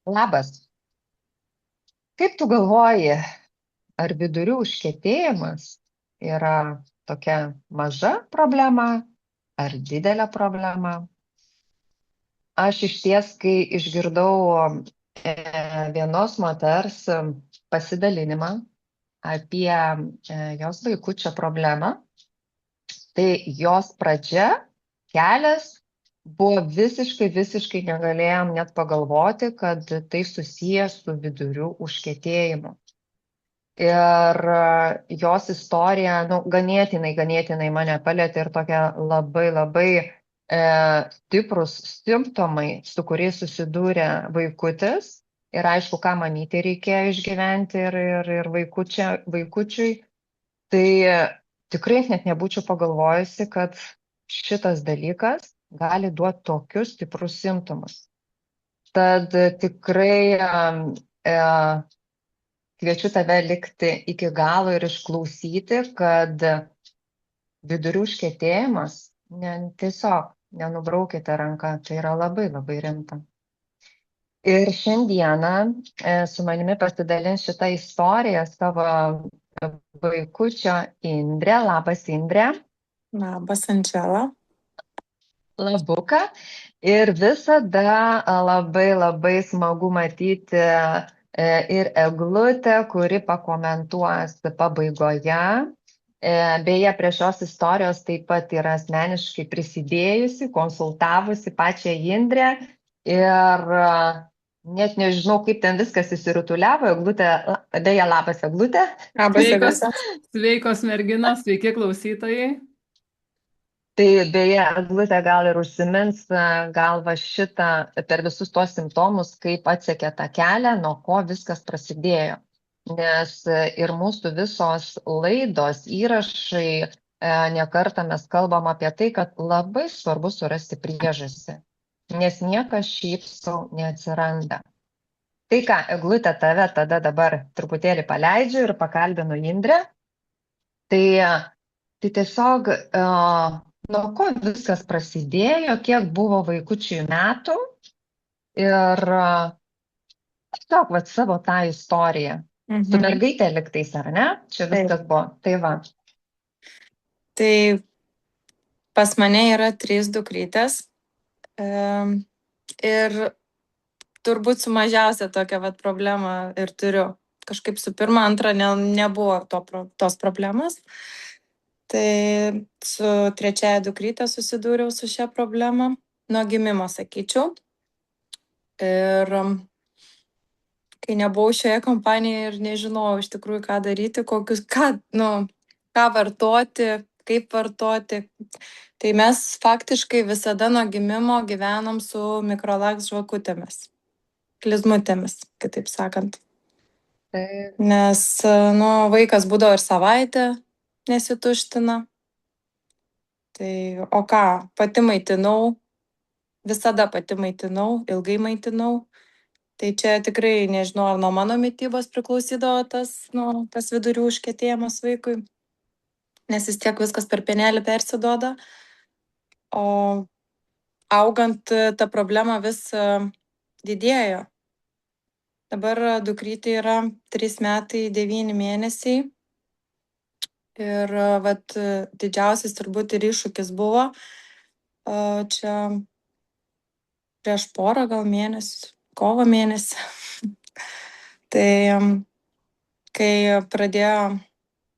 Labas. Kaip tu galvoji, ar vidurių užkietėjimas yra tokia maža problema ar didelė problema? Aš išties, kai išgirdau e, vienos moters pasidalinimą apie jos vaikučio problemą, tai jos pradžia, kelias buvo visiškai negalėjom net pagalvoti, kad tai susijęs su vidurių užkietėjimu. Ir jos istorija, ganėtinai mane palėtė ir tokia labai stiprus simptomai, su kuriais susidūrė vaikutis. Ir aišku, ką mamytė reikėjo išgyventi ir vaikučiui. Tai tikrai net nebūčiau pagalvojusi, kad šitas dalykas gali duoti tokius stiprus simptomus. Tad tikrai kviečiu tave likti iki galo ir išklausyti, kad vidurių užkietėjimas tiesiog nenubraukite ranką, tai yra labai rimta. Ir šiandieną su manimi pasidalins šitą istoriją savo vaikučio Indrė. Labas, Indrė. Labas, Andžela. Labuka. Ir visada labai smagu matyti ir Eglutę, kuri pakomentuos pabaigoje. Beje, prie šios istorijos taip pat yra asmeniškai prisidėjusi, konsultavusi pačią Indrę ir net nežinau, kaip ten viskas įsirutuliavo. Eglutė, beje, labas, Eglutė. Sveikos merginos, sveiki klausytojai. Tai beje, Eglutė gal ir užsimins gal va šitą per visus tuos simptomus, kaip atsekė tą kelią, nuo ko viskas prasidėjo. Nes ir mūsų visos laidos, įrašai, nekartą mes kalbam apie tai, kad labai svarbu surasti priežastį, nes niekas šiaip sau neatsiranda. Tai ką, Eglutė, tave tada dabar truputėlį paleidžiu ir pakalbinu Indrę. Tai tiesiog nuo ko viskas prasidėjo, kiek buvo vaikučiui metų ir tiesiog savo tą istoriją. Su mergaitė liktais, ar ne? Čia viskas buvo. Tai va. Tai pas mane yra 3 dukrytės ir turbūt su mažiausia tokia problema ir turiu. Kažkaip su pirma, antra nebuvo tos problemos. Tai su 3 dukrytė susidūriau su šia problema, nuo gimimo, sakyčiau. Ir kai nebuvau šioje kompanijoje ir nežinojau iš tikrųjų, ką daryti, ką vartoti, kaip vartoti. Tai mes faktiškai visada nuo gimimo gyvenom su mikrolaks žvakutėmis, klizmutėmis, kitaip sakant. Nes vaikas būdavo ir savaitę nesituština. Tai o ką, pati maitinau, visada pati maitinau, ilgai maitinau. Tai čia tikrai nežinau, ar nuo mano mitybos priklausydavo tas vidurių užkietėjimas vaikui, nes vis tiek viskas per pienelį persiduoda. O augant ta problema vis didėjo. Dabar dukrytė yra 3 metai 9 mėnesiai. Ir didžiausias turbūt ir iššūkis buvo čia prieš porą gal mėnesių, kovo mėnesį. Tai kai pradėjo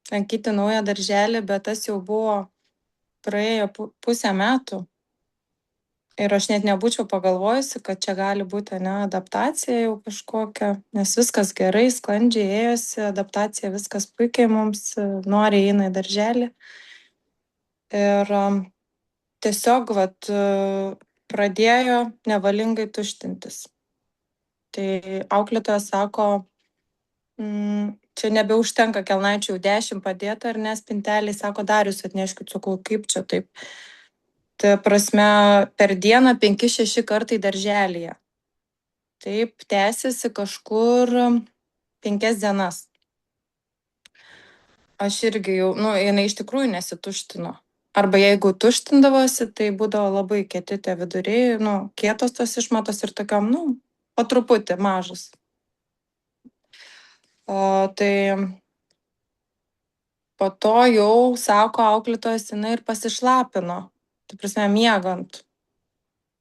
lankyti naują darželį, bet tas jau buvo praėjo pusę metų. Ir aš net nebūčiau pagalvojusi, kad čia gali būti adaptacija jau kažkokia, nes viskas gerai, sklandžiai ėjosi, adaptacija viskas puikiai mums, noriai eina į darželį. Ir tiesiog pradėjo nevalingai tuštintis. Tai auklėtoja sako, čia nebeužtenka kelnaičių, jau 10 padėta, ar ne, spintelį, sako, dar jūs atneškit, sakau, kaip čia taip. Tai prasme, per dieną 5-6 kartai darželyje. Taip tęsiasi kažkur 5 dienas. Aš irgi jau, jinai iš tikrųjų nesituštino. Arba jeigu tuštindavosi, tai būdavo labai kieti tie viduriai, kietos tos išmatos ir tokiom, po truputį mažas. Tai po to jau, sako auklėtojas, jinai ir pasišlapino. Tai prasme, miegant.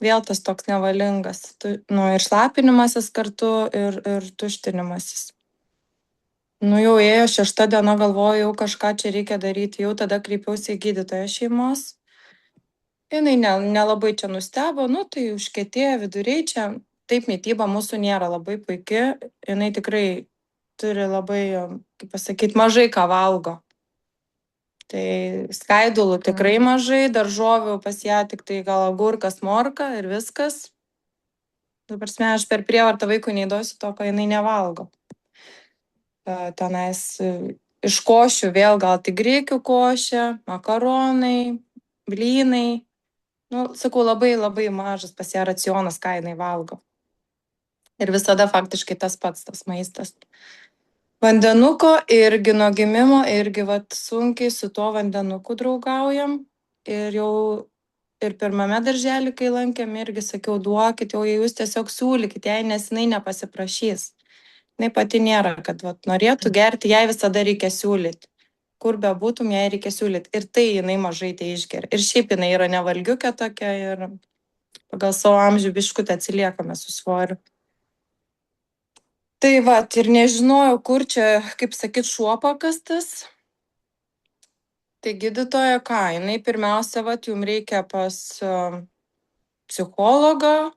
Vėl tas toks nevalingas. Ir šlapinimasis kartu, ir tuštinimasis. Jau ėjo 6 diena, galvoju, jau kažką čia reikia daryti. Jau tada kreipiausi į gydytoją šeimos. Jinai nelabai čia nustebo, tai užkietėję viduriai čia. Taip, mityba mūsų nėra labai puiki. Jinai tikrai turi labai, kaip pasakyti, mažai ką valgo. Tai skaidulų tikrai mažai, daržovių pas ją tik tai gal agurkas, morka ir viskas. Prasme, aš per prievartą vaikui neįduosiu to, ko jinai nevalgo. Tenais iš košių vėl gal tik grikių košė, makaronai, blynai. Sakau, labai labai mažas pas ją racionas, ką jinai valgo. Ir visada faktiškai tas pats, tas maistas. Vandenuko irgi nuo gimimo, irgi sunkiai su tuo vandenuku draugaujam. Ir pirmame darželį, kai lankėm, irgi sakiau, duokit, jau jūs tiesiog siūlykit jai, nes jinai nepasiprašys. Jinai pati nėra, kad norėtų gerti, jai visada reikia siūlyti. Kur be būtum, jai reikia siūlyti. Ir tai jinai mažai tai išgeria. Ir šiaip jinai yra nevalgiukė tokia ir pagal savo amžių biškutę atsiliekame su svoriu. Tai ir nežinojau, kur čia, kaip sakyt, šuo pakastas. Tai gydytoja, ką, jinai pirmiausia, jums reikia pas psichologą,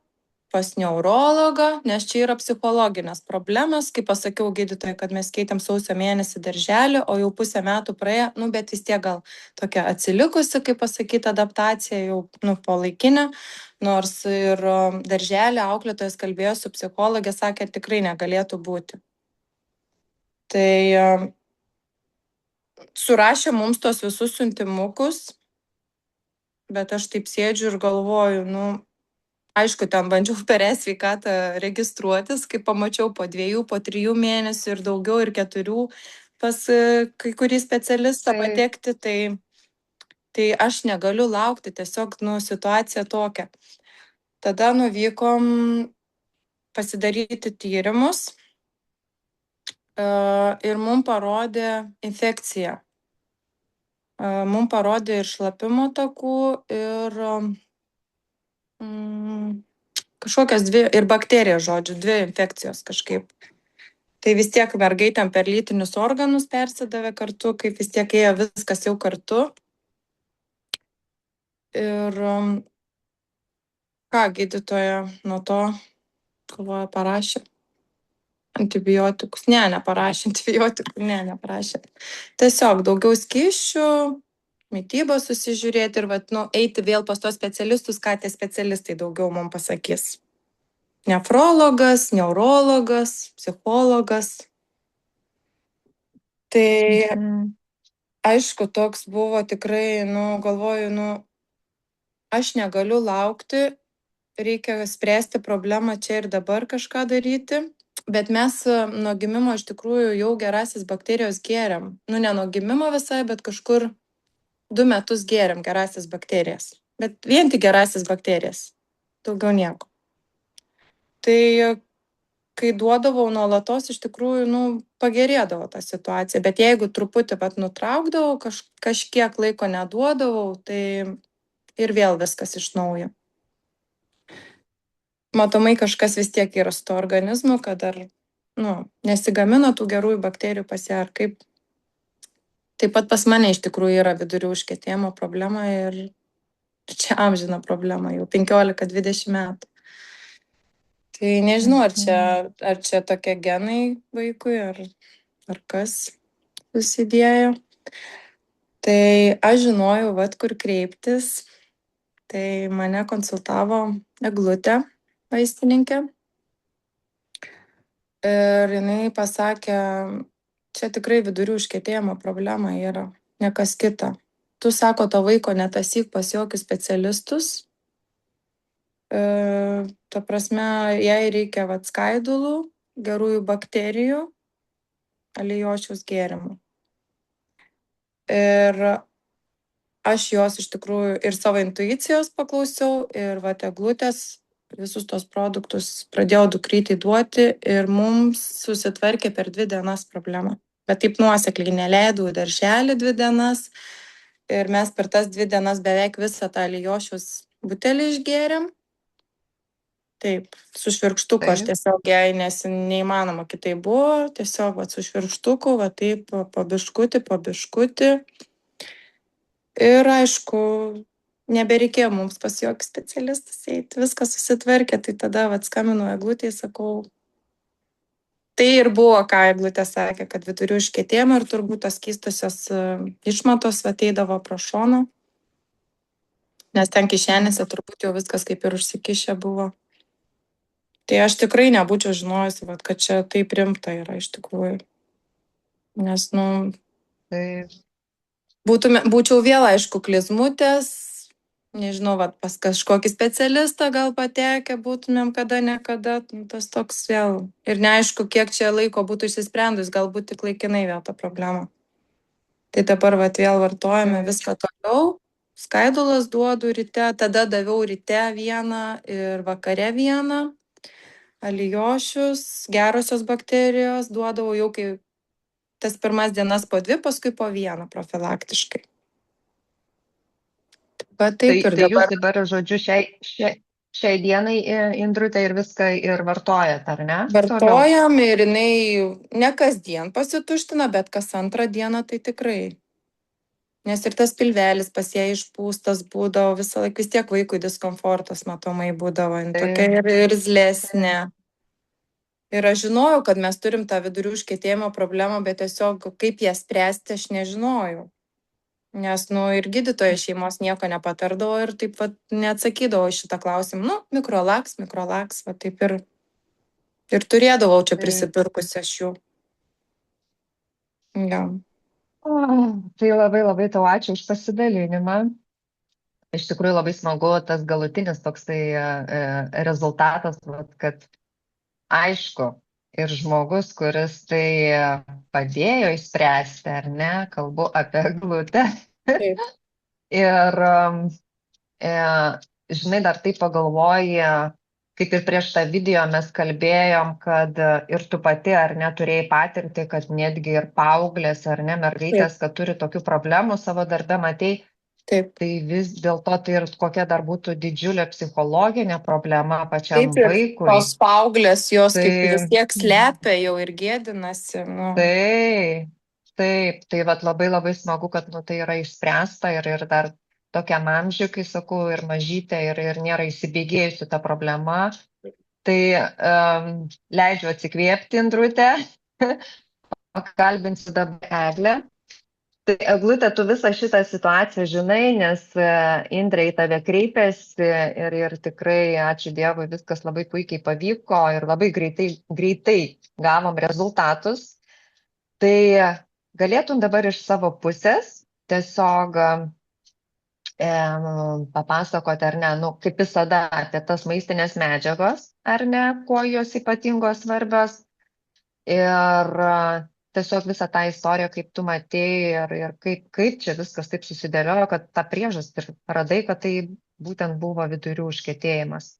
pas neurologą, nes čia yra psichologinės problemas. Kaip pasakiau gydytojai, kad mes keitėm sausio mėnesį darželį, o jau pusę metų praėjo, bet vis tiek gal tokia atsilikusi, kaip pasakyti, adaptacija jau polaikinė. Nors ir darželį auklėtojas kalbėjo su psichologė, sakė, tikrai negalėtų būti. Tai surašė mums tos visus siuntimukus, bet aš taip sėdžiu ir galvoju, aišku, ten bandžiau per e-sveikatą registruotis, kai pamačiau po 2, po 3 mėnesių ir daugiau, ir 4 pas kai kurį specialistą patekti, tai aš negaliu laukti, tiesiog, situacija tokia. Tada nuvykom pasidaryti tyrimus ir mums parodė infekciją. Mums parodė ir šlapimo takų, ir kažkokios 2, ir bakterijos, žodžiu, 2 infekcijos kažkaip. Tai vis tiek mergaitėm per lytinius organus persidavė kartu, kaip vis tiek ėjo viskas jau kartu. Ir ką gydytoja nuo to, galvoja, parašė antibiotikus. Neparašė antibiotikų, neparašė. Tiesiog daugiau skysčių, mitybos susižiūrėti ir eiti vėl pas tos specialistus, ką tie specialistai daugiau mums pasakys. Nefrologas, neurologas, psichologas. Tai aišku, toks buvo tikrai, galvoju, aš negaliu laukti, reikia spręsti problemą čia ir dabar kažką daryti. Bet mes nuo gimimo iš tikrųjų jau gerasis bakterijos gėrėm. Ne nuo gimimo visai, bet kažkur 2 metus gėrėm gerasis bakterijas. Bet vien tik gerasis bakterijas. Daugiau nieko. Tai kai duodavau nuolatos, iš tikrųjų, pagerėdavo ta situacija. Bet jeigu truputį nutraukdavau, kažkiek laiko neduodavau, tai ir vėl viskas iš naujo. Matomai kažkas vis tiek yra su to organizmu, kad dar nesigamina tų gerųjų bakterijų pas ją, ar kaip. Taip pat pas mane iš tikrųjų yra vidurių užkietėjimo problema ir čia amžina problema, jau 15-20 metų. Tai nežinau, ar čia tokie genai vaikui, ar kas susidėjo. Tai aš žinojau, kur kreiptis. Tai mane konsultavo Eglutė, vaistininkė. Ir jinai pasakė, čia tikrai vidurių užkietėjimo problema yra, ne kas kita. Tu, sako, to vaiko netasyk pas jokius specialistus. Ta prasme, jai reikia skaidulų, gerųjų bakterijų, alijošiaus gėrimų. Ir aš jos iš tikrųjų ir savo intuicijos paklausiau, ir Eglutės visus tos produktus pradėjau dukrytei duoti ir mums susitvarkė per 2 dienas problema. Bet taip nuosekliai neleidau į darželį 2 dienas ir mes per tas 2 dienas beveik visą tą Alijošiaus butelį išgėrėm. Taip, su švirkštuku aš Taip. tiesiog jai, nes neįmanoma kitai buvo, tiesiog su švirkštuku, taip, po biškutį. Ir aišku, nebereikėjo mums pas jokį specialistus eiti, viskas susitvarkė, tai tada skambinu Eglutei, sakau, tai ir buvo, ką Eglutė sakė, kad vidurių užkietėjimo ir turbūt tos keistosios išmatos ateidavo pro šoną, nes ten kišenėse turbūt jau viskas kaip ir užsikišę buvo. Tai aš tikrai nebūčiau žinojusi, kad čia taip rimta yra iš tikrųjų. Nes, būčiau vėl, aišku, klizmutės, nežinau, pas kažkokį specialistą gal patekę būtumėm kada nekada, tas toks vėl. Ir neaišku, kiek čia laiko būtų išsisprendus, galbūt tik laikinai vėl ta problema. Tai dabar vėl vartojame viską toliau. Skaidulas duodu ryte, tada daviau ryte vieną ir vakare vieną. Alijošius, gerosios bakterijos duodavau jau kai tas pirmas dienas po 2, paskui po 1 profilaktiškai. Tai jūs dabar, žodžiu, šiai dienai, Indrute, ir viską ir vartojat, ar ne? Vartojam ir jinai ne kasdien pasituština, bet kas antrą dieną tai tikrai. Nes ir tas pilvelis pas ją išpūstas būdavo, visą laiką vis tiek vaikui diskomfortas matomai būdavo, tokia ir zlesnė. Ir aš žinojau, kad mes turim tą vidurių užkietėjimo problemą, bet tiesiog kaip ją spręsti, aš nežinojau. Nes, ir gydytoja šeimos nieko nepatardavo ir taip neatsakydavo į šitą klausimą. Mikrolaks, taip ir turėdavau čia prisipirkusi aš jų. Ja. Tai labai labai tau ačiū už pasidalinimą. Iš tikrųjų labai smagu tas galutinis toksai rezultatas, kad aišku, ir žmogus, kuris tai padėjo išspręsti, ar ne, kalbu apie Eglutę. Ir, žinai, dar taip pagalvoji, kaip ir prieš tą video mes kalbėjom, kad ir tu pati, ar ne, turėjai patirtį, kad netgi ir paauglės, ar ne, mergaitės, kad turi tokių problemų savo darbe, matei. Taip. Tai vis dėlto tai ir kokia dar būtų didžiulė psichologinė problema pačiam vaikui. Tos paauglės jos kaip vis tiek slepia jau ir gėdinasi. Taip, tai labai labai smagu, kad tai yra išspręsta ir dar tokiam amžiui, kai sakau, ir mažytė, ir nėra įsibėgėjusi ta problema. Tai leidžiu atsikvėpti, Indrute, pakalbinsiu dabar Eglę. Tai Eglute, tu visą šitą situaciją žinai, nes Indrė į tave kreipėsi ir tikrai, ačiū Dievui, viskas labai puikiai pavyko ir labai greitai gavom rezultatus. Tai galėtum dabar iš savo pusės tiesiog papasakoti, ar ne, kaip visada, apie tas maistinės medžiagos, ar ne, kuo jos ypatingos svarbios. Ir tiesiog visą tą istoriją, kaip tu matėjai ir kaip čia viskas taip susidėliojo, kad tą priežastį radai, kad tai būtent buvo vidurių užkietėjimas.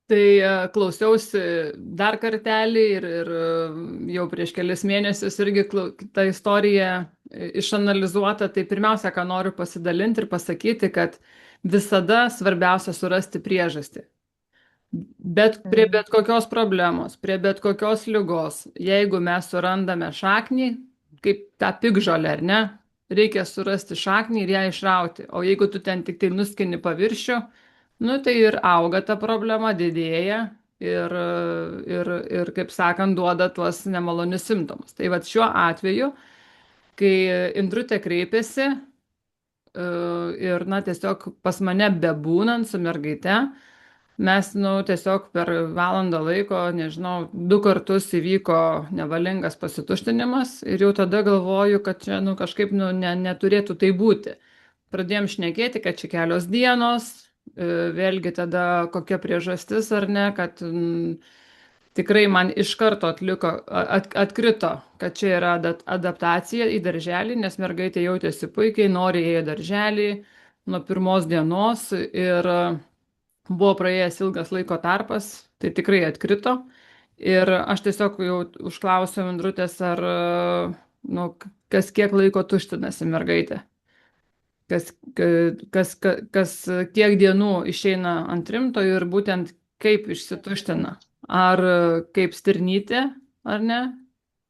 Tai klausiausi dar kartelį ir jau prieš kelias mėnesius irgi ta istorija išanalizuota. Tai pirmiausia, ką noriu pasidalinti ir pasakyti, kad visada svarbiausia surasti priežastį. Bet prie bet kokios problemos, prie bet kokios ligos, jeigu mes surandame šaknį, kaip tą piktžolę, ar ne, reikia surasti šaknį ir ją išrauti. O jeigu tu ten tik tai nuskini paviršių, tai ir auga ta problema, didėja ir kaip sakant, duoda tuos nemalonius simptomus. Tai šiuo atveju, kai Indrutė kreipėsi ir tiesiog pas mane bebūnant su mergaite, mes, tiesiog per valandą laiko, nežinau, 2 kartus įvyko nevalingas pasituštinimas ir jau tada galvoju, kad čia, kažkaip, neturėtų tai būti. Pradėjom šnekėti, kad čia kelios dienos, vėlgi tada kokia priežastis ar ne, kad tikrai man iš karto atkrito, kad čia yra adaptacija į darželį, nes mergaitė jautėsi puikiai, noriai ėjo darželį nuo pirmos dienos ir buvo praėjęs ilgas laiko tarpas, tai tikrai atkrito. Ir aš tiesiog jau užklausiau Indrutės, ar, nu, kas kiek laiko tuštinasi mergaitė. Kas, kas kiek dienų išeina ant rimto ir būtent kaip išsituština. Ar kaip stirnytė, ar ne,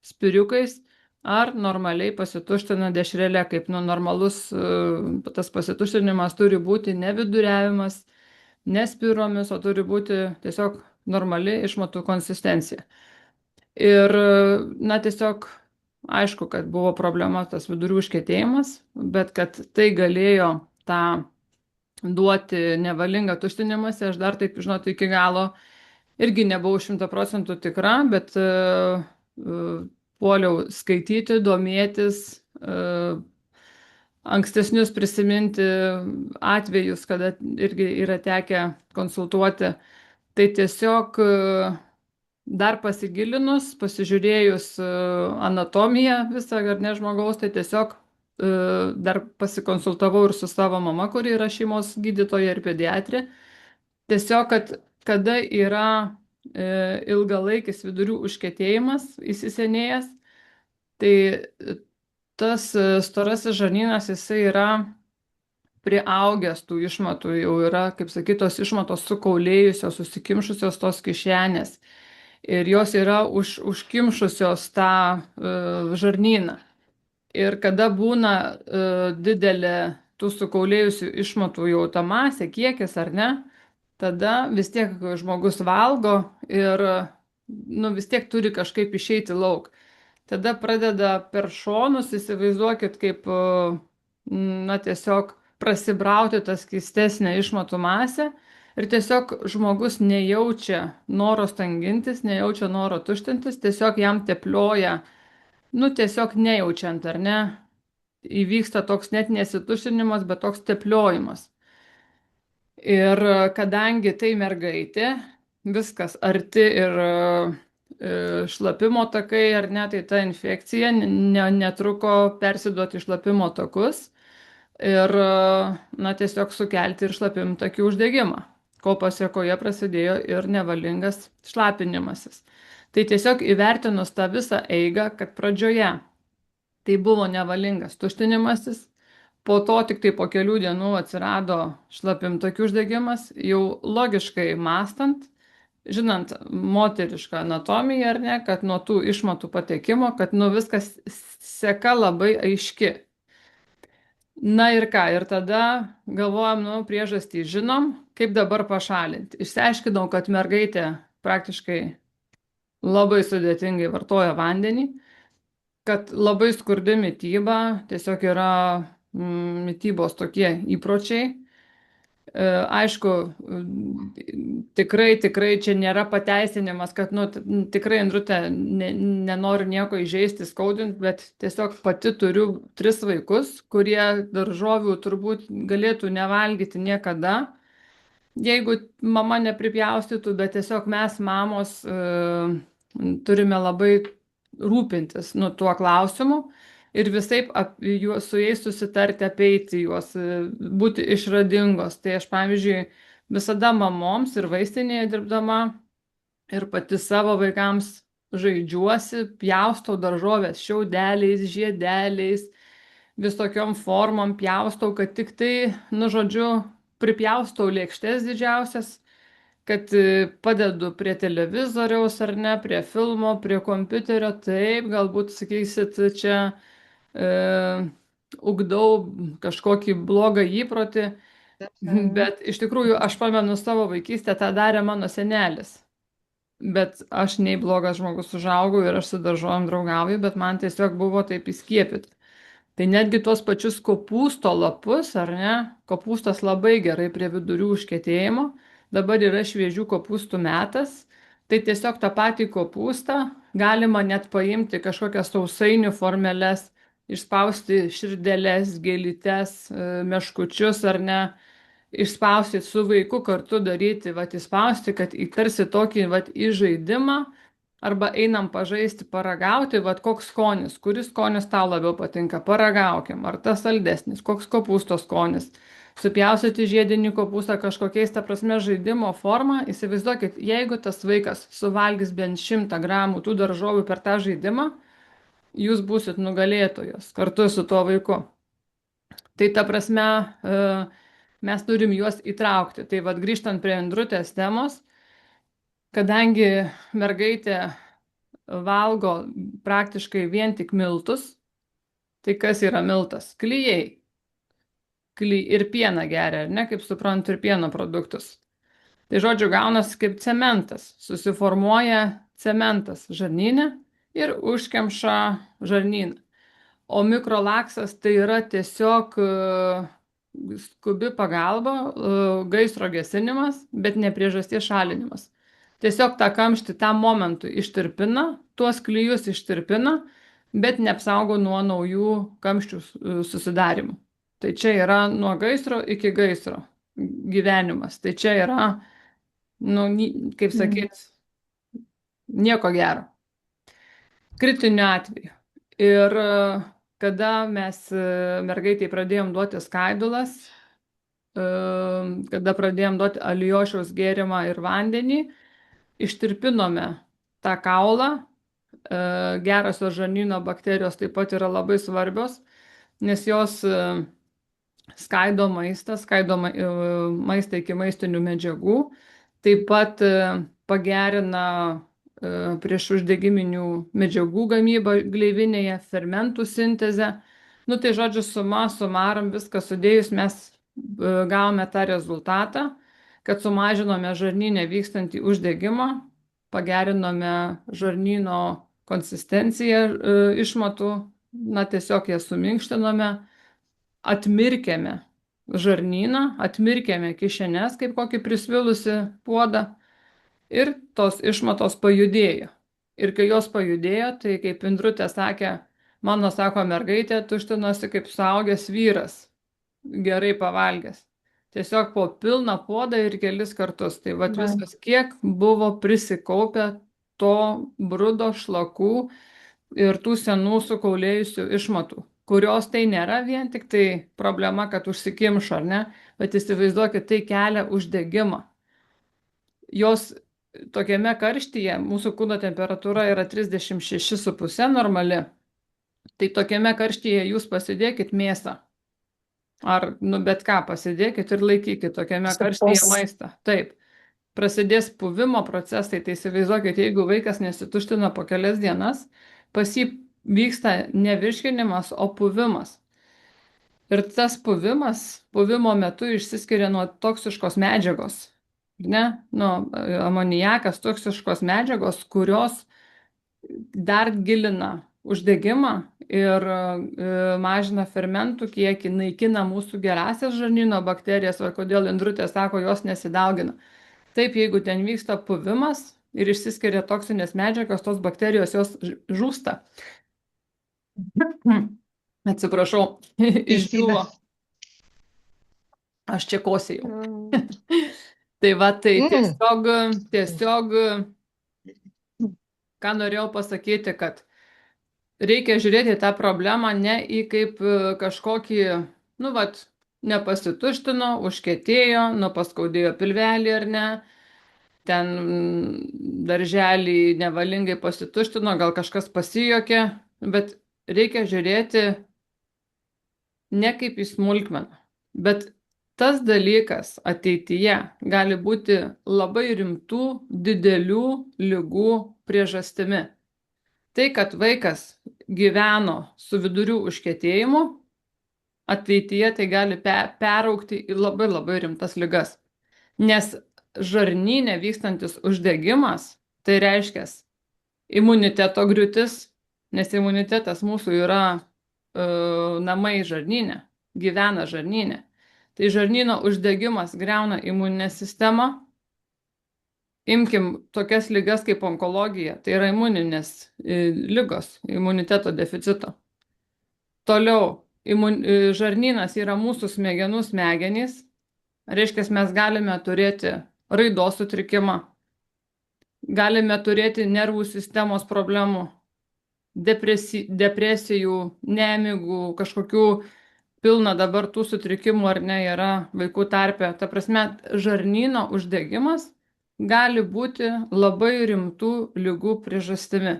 spiriukais, ar normaliai pasituština dešrelė, kaip nu, normalus tas pasituštinimas turi būti ne viduriavimas, ne spiromis, o turi būti tiesiog normali išmatų konsistencija. Ir, na, tiesiog aišku, kad buvo problema tas vidurių užkietėjimas, bet kad tai galėjo tą duoti nevalingą tuštinimąsi, aš dar taip, žinot, iki galo irgi nebuvau 100% tikra, bet puoliau skaityti, domėtis, ankstesnius prisiminti atvejus, kada irgi yra tekę konsultuoti. Tai tiesiog dar pasigilinus, pasižiūrėjus anatomiją visą, ar ne žmogaus, tai tiesiog dar pasikonsultavau ir su savo mama, kuri yra šeimos gydytoja ir pediatrė. Tiesiog, kad kada yra ilgalaikis vidurių užkietėjimas įsisenėjęs, tai tas storasis žarnynas, jisai yra priaugęs tų išmatų, jau yra, kaip sakytos, išmatos sukaulėjusios, susikimšusios tos kišenės. Ir jos yra užkimšusios tą žarnyną. Ir kada būna didelė tų sukaulėjusių išmatų jau ta masė, kiekis ar ne, tada vis tiek žmogus valgo ir nu, vis tiek turi kažkaip išeiti lauk. Tada pradeda per šonus, įsivaizduokit, kaip na, tiesiog prasibrauti tas keistesnė išmatų masė ir tiesiog žmogus nejaučia noro stangintis, nejaučia noro tuštintis, tiesiog jam teplioja, nu tiesiog nejaučiant, ar ne, įvyksta toks net nesituštinimas, bet toks tepliojimas. Ir kadangi tai mergaitė, viskas arti ir šlapimo takai, ar ne, tai ta infekcija netruko persiduoti į šlapimo takus ir, na, tiesiog sukelti ir šlapimtakių uždegimą, ko pasiekoje prasidėjo ir nevalingas šlapinimasis. Tai tiesiog įvertinus tą visą eigą, kad pradžioje tai buvo nevalingas tuštinimasis, po to tik tai po kelių dienų atsirado šlapimtakių uždegimas, jau logiškai mąstant, žinant moterišką anatomiją, ar ne, kad nuo tų išmatų patekimo, kad nu viskas seka labai aiški. Na ir ką, ir tada galvojam, nu, priežastį žinom, kaip dabar pašalinti. Išsiaiškinau, kad mergaitė praktiškai labai sudėtingai vartoja vandenį, kad labai skurdi mityba, tiesiog yra mitybos tokie įpročiai. Aišku, tikrai čia nėra pateisinimas, kad nu, tikrai Indrutė nenori nieko įžeisti, skaudinti, bet tiesiog pati turiu 3 vaikus, kurie daržovių turbūt galėtų nevalgyti niekada, jeigu mama nepripjaustytų, bet tiesiog mes mamos turime labai rūpintis nu, tuo klausimu ir visaip su jais susitarti, apeiti juos, būti išradingos. Tai aš, pavyzdžiui, visada mamoms ir vaistinėje dirbdama ir pati savo vaikams žaidžiuosi, pjaustau daržovės šiaudeliais, žiedeliais, visokiom formom pjaustau, kad tik tai, nu, žodžiu, pripjaustau lėkštes didžiausias, kad padedu prie televizoriaus ar ne, prie filmo, prie kompiuterio, taip, galbūt sakysit, čia ugdau kažkokį blogą įprotį, bet iš tikrųjų aš pamenu savo vaikystę, tą darė mano senelis. Bet aš nei blogas žmogus užaugau ir aš su daržovėm draugauju, bet man tiesiog buvo taip įskiepyta. Tai netgi tuos pačius kopūsto lapus, ar ne, kopūstas labai gerai prie vidurių užkietėjimo, dabar yra šviežių kopūstų metas, tai tiesiog tą patį kopūstą galima net paimti kažkokias sausainių formeles, išspausti širdeles, gėlytes, meškučius ar ne, išspausti su vaiku kartu daryti, vat įspausti, kad įtarsi tokį vat įžaidimą, arba einam pažaisti, paragauti, vat koks skonis, kuris skonis tau labiau patinka, paragaukim, ar tas saldesnis, koks kopūstos skonis. supjaustyti žiedinį kopūstą kažkokiais, ta prasme, žaidimo forma. Įsivaizduokit, jeigu tas vaikas suvalgys bent 100 gramų tų daržovių per tą žaidimą, jūs būsit nugalėtojos kartu su tuo vaiku. Tai ta prasme, mes turim juos įtraukti. Tai vad grįžtant prie Indrutės temos, kadangi mergaitė valgo praktiškai vien tik miltus, tai kas yra miltas? Klijai. Ir pieną geria, ar ne, kaip suprantu, ir pieno produktus. Tai žodžiu, gaunasi kaip cementas. Susiformuoja cementas žarnyne ir užkemša žarnyną. O mikrolaksas tai yra tiesiog skubi pagalba, gaisro gesinimas, bet ne priežasties šalinimas. Tiesiog tą kamštį tam momentui ištirpina, tuos klijus ištirpina, bet neapsaugo nuo naujų kamščių susidarimų. Tai čia yra nuo gaisro iki gaisro gyvenimas. Tai čia yra, nu, kaip sakyt, nieko gero. Kritiniu atveju. Ir kada mes mergaitai pradėjom duoti skaidulas, kada pradėjom duoti alijošiaus gėrimą ir vandenį, ištirpinome tą kaulą. Gerosios žarnyno bakterijos taip pat yra labai svarbios, nes jos skaido maistą iki maistinių medžiagų, taip pat pagerina prieš uždegiminių medžiagų gamybą gleivinėje, fermentų sintezę. Nu tai žodžiu, suma sumarum, viską sudėjus mes gavome tą rezultatą, kad sumažinome žarnyne vykstantį uždegimą, pagerinome žarnyno konsistenciją išmatų, na tiesiog jas suminkštinome, atmirkėme žarnyną, atmirkėme kišenes kaip kokį prisvilusi puodą ir tos išmatos pajudėjo. Ir kai jos pajudėjo, tai kaip Indrutė sakė, mano, sako, mergaitė tuštinosi kaip suaugęs vyras, gerai pavalgęs. Tiesiog po pilną puodą ir kelis kartus. Tai vat viskas, kiek buvo prisikaupę to brudo, šlakų ir tų senų sukaulėjusių išmatų, kurios tai nėra vien tik tai problema, kad užsikimšo, ar ne, bet įsivaizduokit, tai kelia uždegimą. Jos tokiame karštyje, mūsų kūno temperatūra yra 36,5 normali, tai tokiame karštyje jūs pasidėkit mėsą. Ar, nu, bet ką, pasidėkit ir laikykit tokiame karštyje maistą. Taip, prasidės puvimo procesai, tai įsivaizduokit, jeigu vaikas nesituština po kelias dienas, pas jį vyksta ne virškinimas, o puvimas. Ir tas puvimo metu išsiskiria nuo toksiškos medžiagos, ne? Nu, amoniakas, toksiškos medžiagos, kurios dar gilina uždegimą ir mažina fermentų kiekį, naikina mūsų gerasias žarnyno bakterijas, o kodėl Indrutė sako, jos nesidaugina. Taip, jeigu ten vyksta puvimas ir išsiskiria toksinės medžiagos, tos bakterijos jos žūsta. Atsiprašau, išdžiūvo. Aš čia kosėjau. Tai va, tai tiesiog, ką norėjau pasakyti, kad reikia žiūrėti tą problemą ne į kaip kažkokį, nu vat, nepasituštino, užkietėjo, nu paskaudėjo pilvelį ar ne, ten darželį nevalingai pasituštino, gal kažkas pasijokė, bet reikia žiūrėti ne kaip į smulkmeną, bet tas dalykas ateityje gali būti labai rimtų, didelių ligų priežastimi. Tai, kad vaikas gyveno su vidurių užkietėjimu, ateityje tai gali peraugti į labai labai rimtas ligas. Nes žarnyne vykstantis uždegimas, tai reiškia imuniteto griūtis, nes imunitetas mūsų yra namai žarnyne, gyvena žarnyne. Tai žarnyno uždegimas greuna imuninę sistemą. Imkim tokias ligas kaip onkologija, tai yra imuninės ligos, imuniteto deficito. Toliau, žarnynas yra mūsų smegenų smegenys, reiškia, mes galime turėti raidos sutrikimą, galime turėti nervų sistemos problemų, depresijų, nemigų, kažkokių pilna dabar tų sutrikimų ar ne yra vaikų tarpe. Ta prasme, žarnyno uždegimas gali būti labai rimtų ligų priežastimi.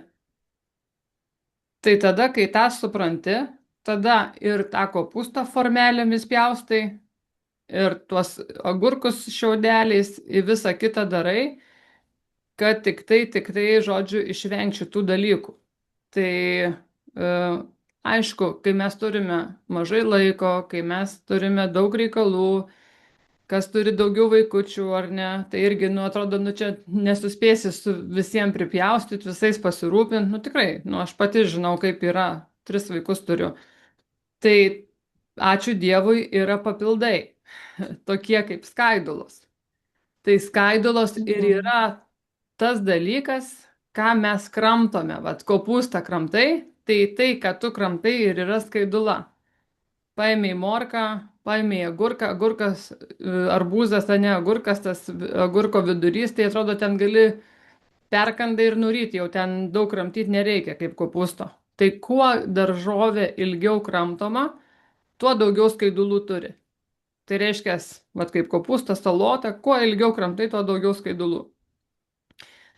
Tai tada, kai tą supranti, tada ir tą kopūstą formelėmis pjaustai, ir tuos agurkus šiaudeliais, į visą kitą darai, kad tik tai, žodžiu, išvengti šitų dalykų. Tai aišku, kai mes turime mažai laiko, kai mes turime daug reikalų, kas turi daugiau vaikučių ar ne, tai irgi, nu, atrodo, nu, čia nesuspėsi su visiems pripjaustyti, visais pasirūpinti, nu, tikrai, nu, aš pati žinau, kaip yra, 3 vaikus turiu. Tai ačiū Dievui yra papildai, tokie kaip skaidulos. Tai skaidulos ir yra tas dalykas, ką mes kramtome, vat kopūstą kramtai, tai, kad tu kramtai ir yra skaidula. Paėmė morką, paėmė agurką, agurkas, arbūzas, ne agurkas, tas agurko vidurys, tai atrodo, ten gali perkandai ir nuryti, jau ten daug kramtyti nereikia, kaip kopūsto. Tai kuo daržovė ilgiau kramtoma, tuo daugiau skaidulų turi. Tai reiškia, vat kaip kopūstas, salota, kuo ilgiau kramtai, tuo daugiau skaidulų.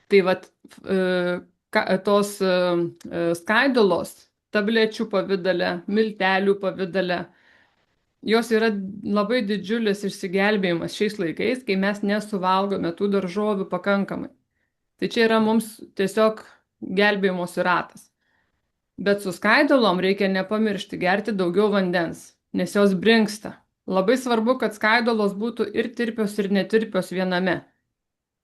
Tai vat tos skaidulos tablečių pavydale, miltelių pavydale, jos yra labai didžiulis išsigelbėjimas šiais laikais, kai mes nesuvalgome tų daržovių pakankamai. Tai čia yra mums tiesiog gelbėjimosi ratas. Bet su skaidulom reikia nepamiršti gerti daugiau vandens, nes jos brinksta. Labai svarbu, kad skaidulos būtų ir tirpios, ir netirpios viename.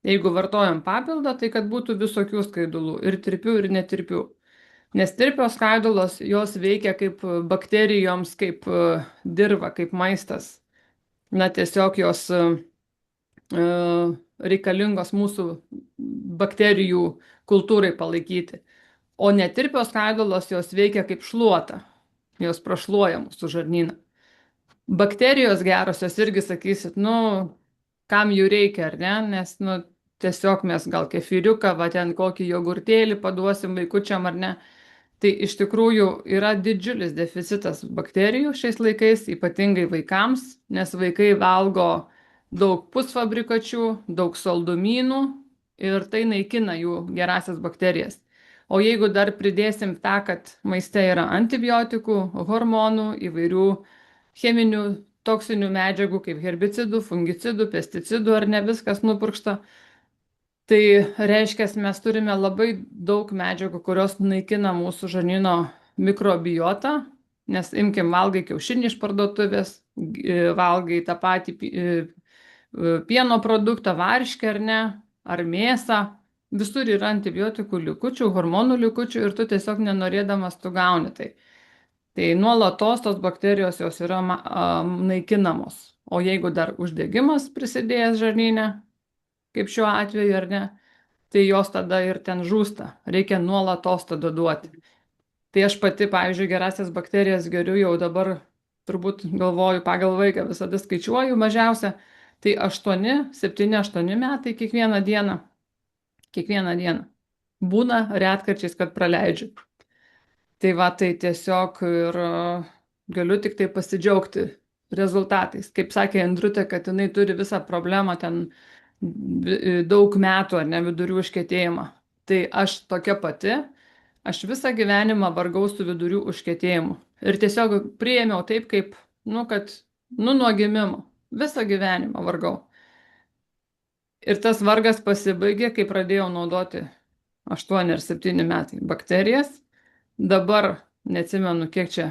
Jeigu vartojam papildą, tai kad būtų visokių skaidulų, ir tirpių, ir netirpių. Nes tirpios skaidulos, jos veikia kaip bakterijoms, kaip dirva, kaip maistas. Na, tiesiog jos reikalingos mūsų bakterijų kultūrai palaikyti. O netirpios skaidulos, jos veikia kaip šluota. Jos prašluoja mūsų žarnyną. Bakterijos gerosios irgi sakysit, nu, kam jų reikia, ar ne? Nes, nu, tiesiog mes gal kefiriuką, va ten kokį jogurtėlį paduosim vaikučiam, ar ne? Tai iš tikrųjų yra didžiulis deficitas bakterijų šiais laikais, ypatingai vaikams, nes vaikai valgo daug pusfabrikačių, daug saldumynų ir tai naikina jų gerasias bakterijas. O jeigu dar pridėsim tą, kad maiste yra antibiotikų, hormonų, įvairių cheminių toksinių medžiagų, kaip herbicidų, fungicidų, pesticidų, ar ne viskas nupurkšta, tai reiškia, mes turime labai daug medžiagų, kurios naikina mūsų žarnyno mikrobiotą, nes imkim, valgai kiaušinį iš parduotuvės, valgai tą patį pieno produktą, varškę ar ne, ar mėsą, visur yra antibiotikų likučių, hormonų likučių ir tu tiesiog nenorėdamas tu gauni tai. Tai nuolatos tos bakterijos jos yra naikinamos. O jeigu dar uždegimas prisidėjęs žarnyne, kaip šiuo atveju, ar ne, tai jos tada ir ten žūsta. Reikia nuolatos tada duoti. Tai aš pati, pavyzdžiui, gerasias bakterijas geriu jau dabar, turbūt galvoju, pagal vaiką visada skaičiuoju mažiausia, tai 7-8 metai kiekvieną dieną. Kiekvieną dieną. Būna retkarčiais, kad praleidžiu. Tai va, tai tiesiog ir galiu tik tai pasidžiaugti rezultatais. Kaip sakė Indrutė, kad jinai turi visą problemą ten daug metų, ar ne, vidurių užkietėjimą. Tai aš tokia pati, aš visą gyvenimą vargau su vidurių užkietėjimu. Ir tiesiog priėmiau taip, kaip, kad, nuo gimimo. Visą gyvenimą vargau. Ir tas vargas pasibaigė, kai pradėjau naudoti 8 ar 7 metai bakterijas. Dabar, neatsimenu, kiek čia,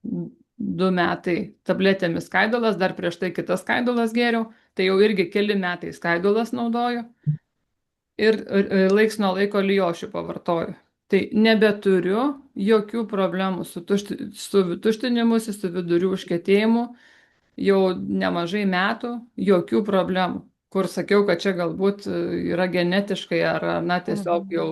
2 metai tabletėmis skaidulas, dar prieš tai kitas skaidulas gėriau, tai jau irgi keli metai skaidulas naudoju ir laiks nuo laiko lijošių pavartoju. Tai nebeturiu jokių problemų su tuštinimusi, su vidurių užkietėjimu, jau nemažai metų, jokių problemų, kur sakiau, kad čia galbūt yra genetiškai ar, tiesiog jau,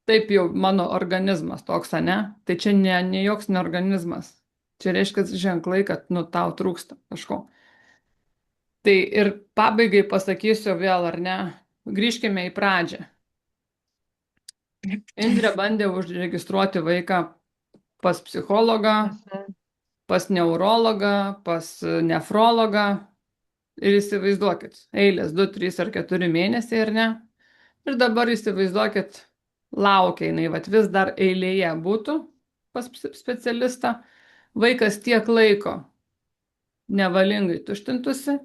taip jau mano organizmas toks, ne? Tai čia ne joks ne organizmas. Čia reiškia ženklai, kad, tau trūksta kažko. Tai ir pabaigai pasakysiu vėl, ar ne? Grįžkime į pradžią. Indrė bandė užregistruoti vaiką pas psichologą. pas neurologą, pas nefrologą ir įsivaizduokit, eilės 2, 3 ar 4 mėnesiai, ar ne? Ir dabar įsivaizduokit, laukia jinai, vat vis dar eilėje būtų pas specialistą, vaikas tiek laiko nevalingai tuštintųsi.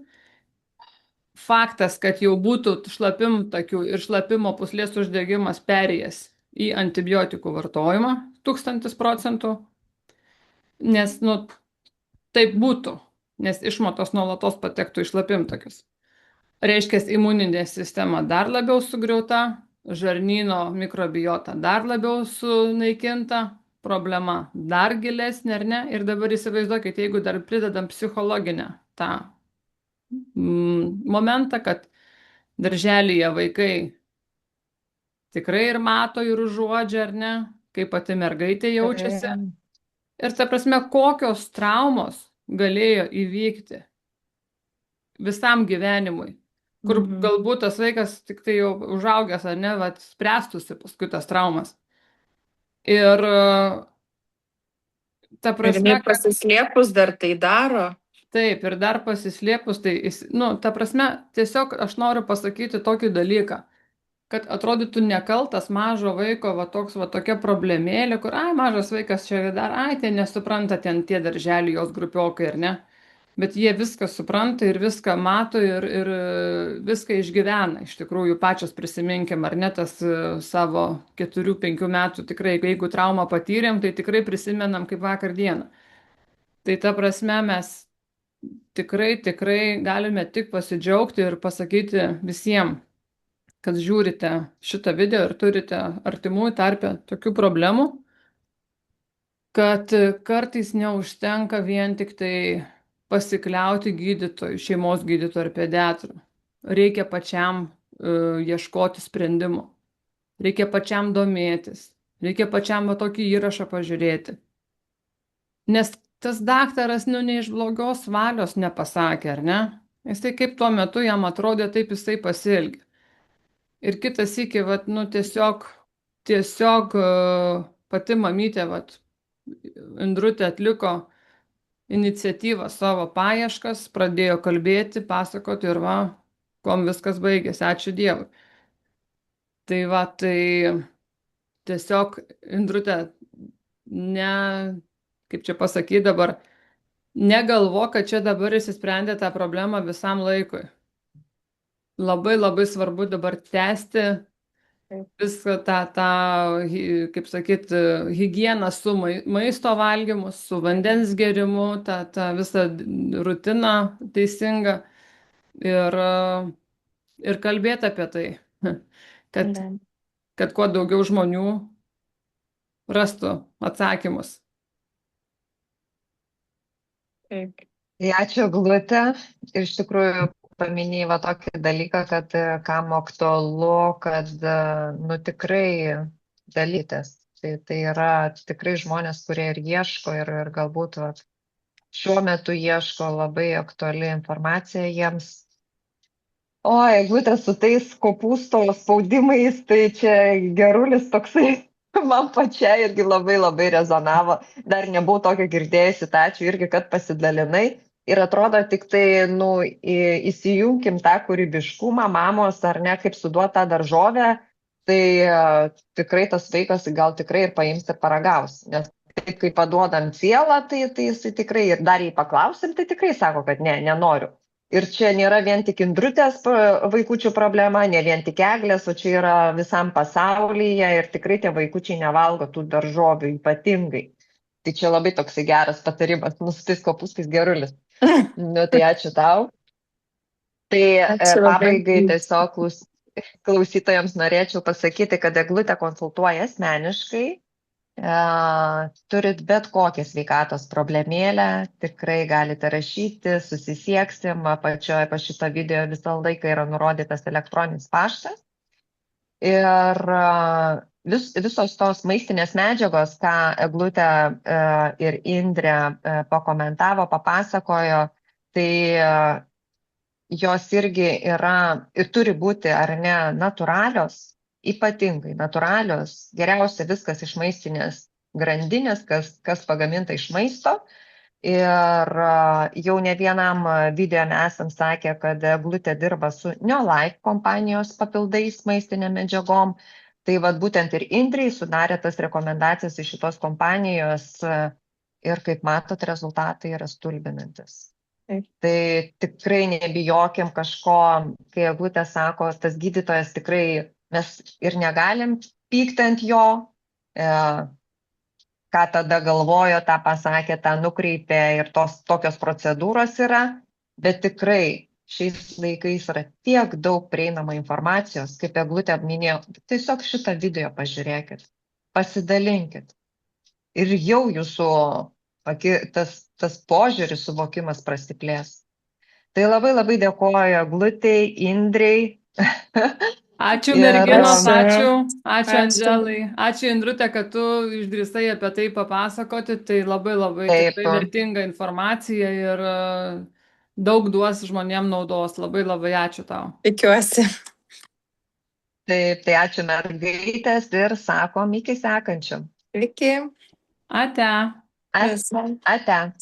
Faktas, kad jau būtų šlapimtakių ir šlapimo pūslės uždegimas perėjęs į antibiotikų vartojimą 1000%, nes, nu, taip būtų, nes išmatos nuolatos patektų į šlapimtakius. Reiškia, imuninė sistema dar labiau sugriauta, žarnyno mikrobiota dar labiau sunaikinta, problema dar gilesnė, ar ne? Ir dabar įsivaizduokit, jeigu dar pridedam psichologinę tą momentą, kad darželyje vaikai tikrai ir mato, ir užuodžia, ar ne, kaip pati mergaitė jaučiasi. Ir ta prasme, kokios traumos galėjo įvykti visam gyvenimui, kur galbūt tas vaikas tik tai jau užaugęs, ar ne, vat, spręstųsi paskui tas traumas. Ir ta prasme, Ir pasislėpus dar tai daro. Taip, ir dar pasislėpus, tai, nu, ta prasme, tiesiog aš noriu pasakyti tokį dalyką, kad atrodytų nekaltas mažo vaiko va tokia problemėlė, kur, mažas vaikas čia dar, tai nesupranta ten tie darželiai jos grupiokai, ar ne? Bet jie viską supranta ir viską mato ir viską išgyvena. Iš tikrųjų, pačios prisiminkim, ar ne, tas savo 4-5 metų tikrai, jeigu traumą patyrėm, tai tikrai prisimenam kaip vakar dieną. Tai ta prasme mes tikrai galime tik pasidžiaugti ir pasakyti visiems, kad žiūrite šitą video ir turite artimųjų tarpe tokių problemų, kad kartais neužtenka vien tik tai pasikliauti gydytojų, šeimos gydytojų ar pediatrų. Reikia pačiam ieškoti sprendimų. Reikia pačiam domėtis. Reikia pačiam tokį įrašą pažiūrėti. Nes tas daktaras, ne iš blogos valios nepasakė, ar ne? Jisai kaip tuo metu jam atrodė, taip jisai pasielgė. Ir kitas iki, tiesiog pati mamytė, Indrutė atliko iniciatyvą savo paieškas, pradėjo kalbėti, pasakoti ir kuom viskas baigėsi, ačiū Dievui. Tai tiesiog Indrutė, kaip čia pasakyti dabar, negalvo, kad čia dabar įsisprendė tą problemą visam laikui. Labai svarbu dabar tęsti viską tą, kaip sakyt, higieną su maisto valgymu, su vandens gėrimu, tą visą rutiną teisingą ir kalbėti apie tai, kad kuo daugiau žmonių rastų atsakymus. Taip. Ačiū, Eglute. Ir iš tikrųjų paminėjai tokį dalyką, kad kam aktualu, kad tikrai dalytis. Tai yra tikrai žmonės, kurie ir ieško ir galbūt šiuo metu ieško, labai aktuali informacija jiems. O, Eglute, su tais kopūsto spaudimais, tai čia gerulis toksai man pačiai irgi labai rezonavo. Dar nebuvau tokio girdėjusi, tai ačiū irgi, kad pasidalinai. Ir atrodo tik tai, įsijunkim tą kūrybiškumą mamos, ar ne, kaip suduot tą daržovę, tai tikrai tas vaikas gal tikrai ir paims ir paragaus. Nes taip, kai paduodam sielą, tai jisai tikrai ir dar jį paklausim, tai tikrai sako, kad ne, nenoriu. Ir čia nėra vien tik Indrutės vaikučių problema, ne vien tik Eglės, o čia yra visam pasaulyje ir tikrai tie vaikučiai nevalgo tų daržovių ypatingai. Tai čia labai toksai geras patarimas, su tais kopūstais gerulis. Tai ačiū tau. Tai pabaigai tiesiog klausytojams norėčiau pasakyti, kad Eglutė konsultuoja asmeniškai. Turit bet kokią sveikatos problemėlę, tikrai galite rašyti, susisieksim, apačioje po šito video visą laiką yra nurodytas elektroninis paštas. Ir visos tos maistinės medžiagos, ką Eglutė ir Indrė pakomentavo, papasakojo, tai jos irgi yra ir turi būti, ar ne, natūralios, ypatingai natūralios, geriausia viskas iš maistinės grandinės, kas pagaminta iš maisto. Ir jau ne vienam video esam sakę, kad Eglutė dirba su Neolife kompanijos papildais maistinėm medžiagom. Tai vat būtent ir Indrei sudarė tas rekomendacijas iš šitos kompanijos ir kaip matot, rezultatai yra stulbinantis. Taip. Tai tikrai nebijokim kažko, kai Eglutė sako, tas gydytojas tikrai, mes ir negalim pykti ant jo, ką tada galvojo, tą pasakė, tą nukreipė ir tokios procedūros yra, bet tikrai šiais laikais yra tiek daug prieinama informacijos, kaip Eglutė minėjo, tiesiog šitą video pažiūrėkit, pasidalinkit ir jau jūsų tas požiūris, suvokimas prasiplės. Tai labai labai dėkoju Eglutei, Indrei. Ačiū Ir- merginos, ačiū Ačiū. Andželai, ačiū Indrute, kad tu išdrįstai apie tai papasakoti, tai labai labai Taip. tikrai vertinga informacija ir daug duos žmonėm naudos, labai labai ačiū tau. Tikiuosi. Taip, tai ačiū mergaitės ir sakom iki sekančių. Iki. Ate. Viso. Ate.